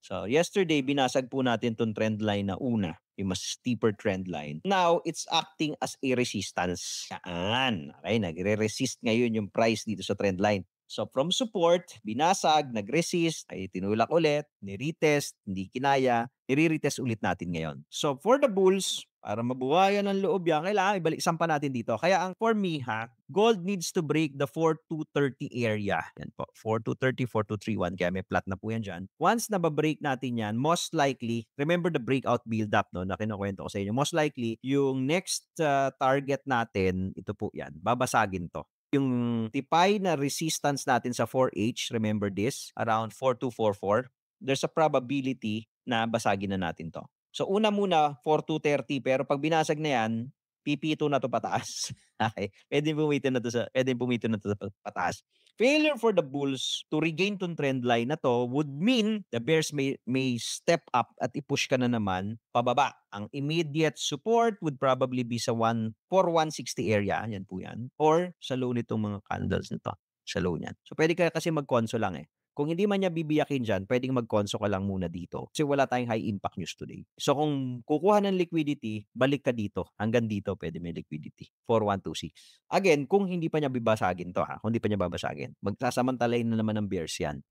So, yesterday binasag po natin 'tong trend line na una, yung mas steeper trend line. Now, it's acting as a resistance. Yan, okey, nagre-resist ngayon yung price dito sa trend line. So, from support, binasag, nag-resist, ay tinulak ulit, ni-retest, hindi kinaya, i-re-retest ulit natin ngayon. So, for the bulls, para mabuhayan ng loob yan, kailangan ibalik sampa natin dito. Kaya ang for me ha, gold needs to break the 4230 area. Yan po, 4230, 4231. Kaya may plot na po yan dyan. Once na ba-break natin yan, most likely, remember the breakout build-up no, na kinukwento ko sa inyo. Most likely, yung next target natin, ito po yan, babasagin to. Yung tipay na resistance natin sa 4H, remember this, around 4244, there's a probability na basagin na natin to. So una muna, 4230, pero pag binasag na yan, pipito na to pataas. Okay? Pwedeng pumito na to sa pataas. Failure for the bulls to regain tong trend line na to would mean the bears may step up at i-push ka na naman pababa. Ang immediate support would probably be sa 160 area, yan po yan, or sa low nitong mga candles nito, sa low niyan. So pwede ka kasi mag-conso lang eh. Kung hindi man niya bibiyakin diyan, puwedeng mag-conso ka lang muna dito kasi wala tayong high impact news today. So kung kukuha ng liquidity, balik ka dito. Hanggang dito puwede may liquidity, 4126. Again, kung hindi pa niya babasagin 'to ha, kung hindi pa niya babasagin, magsasamantalahin na naman ng bears 'yan.